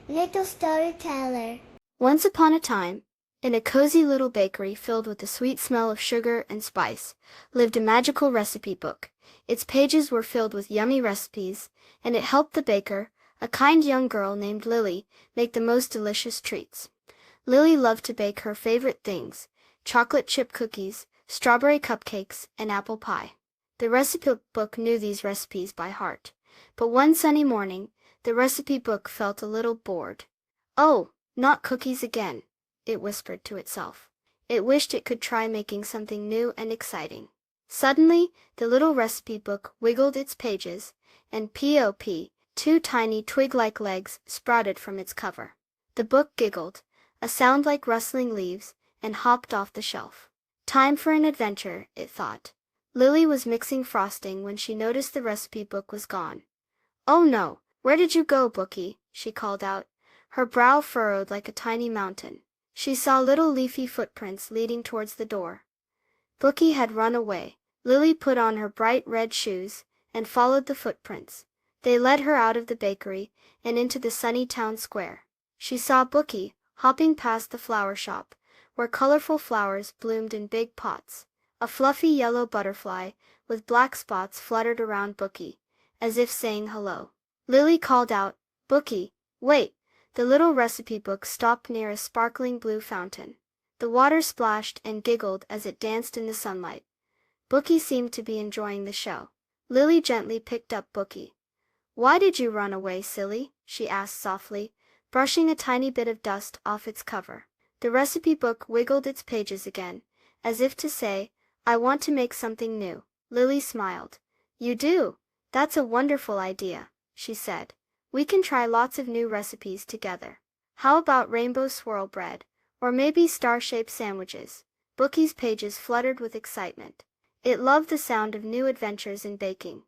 Little Storyteller. Once upon a time, in a cozy little bakery filled with the sweet smell of sugar and spice, lived a magical recipe book. Its pages were filled with yummy recipes, and it helped the baker, a kind young girl named Lily, make the most delicious treats. Lily loved to bake her favorite things: chocolate chip cookies, strawberry cupcakes, and apple pie. The recipe book knew these recipes by heart. But one sunny morning, the recipe book felt a little bored. "Oh, not cookies again," it whispered to itself. It wished it could try making something new and exciting. Suddenly, the little recipe book wiggled its pages, and pop, two tiny twig-like legs sprouted from its cover. The book giggled, a sound like rustling leaves, and hopped off the shelf. Time for an adventure, it thought. Lily was mixing frosting when she noticed the recipe book was gone. "Oh no, where did you go, Bookie?" she called out, her brow furrowed like a tiny mountain. She saw little leafy footprints leading towards the door. Bookie had run away. Lily put on her bright red shoes and followed the footprints. They led her out of the bakery and into the sunny town square. She saw Bookie hopping past the flower shop, where colorful flowers bloomed in big pots. A fluffy yellow butterfly with black spots fluttered around Bookie, as if saying hello. Lily called out, "Bookie, wait!" The little recipe book stopped near a sparkling blue fountain. The water splashed and giggled as it danced in the sunlight. Bookie seemed to be enjoying the show. Lily gently picked up Bookie. "Why did you run away, silly?" she asked softly, brushing a tiny bit of dust off its cover. The recipe book wiggled its pages again, as if to say, "I want to make something new." Lily smiled. "You do? That's a wonderful idea," she said. "We can try lots of new recipes together. How about rainbow swirl bread, or maybe star-shaped sandwiches?" Bookie's pages fluttered with excitement. It loved the sound of new adventures in baking.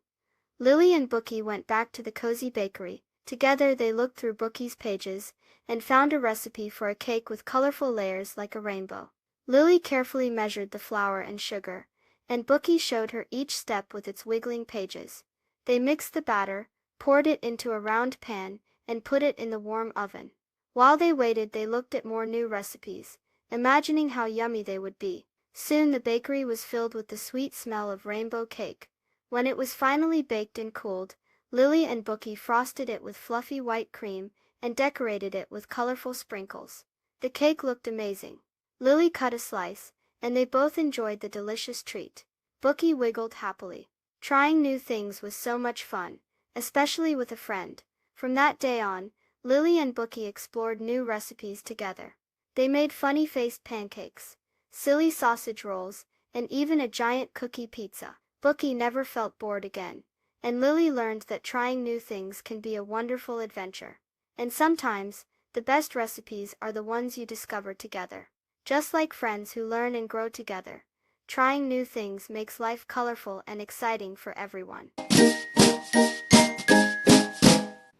Lily and Bookie went back to the cozy bakery. Together they looked through Bookie's pages and found a recipe for a cake with colorful layers like a rainbow. Lily carefully measured the flour and sugar, and Bookie showed her each step with its wiggling pages. They mixed the batter, poured it into a round pan, and put it in the warm oven. While they waited, they looked at more new recipes, imagining how yummy they would be. Soon the bakery was filled with the sweet smell of rainbow cake. When it was finally baked and cooled, Lily and Bookie frosted it with fluffy white cream and decorated it with colorful sprinkles. The cake looked amazing. Lily cut a slice, and they both enjoyed the delicious treat. Bookie wiggled happily. Trying new things was so much fun, especially with a friend. From that day on, Lily and Bookie explored new recipes together. They made funny-faced pancakes, silly sausage rolls, and even a giant cookie pizza. Bookie never felt bored again, and Lily learned that trying new things can be a wonderful adventure. And sometimes, the best recipes are the ones you discover together. Just like friends who learn and grow together, trying new things makes life colorful and exciting for everyone.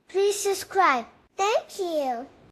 Please subscribe. Thank you.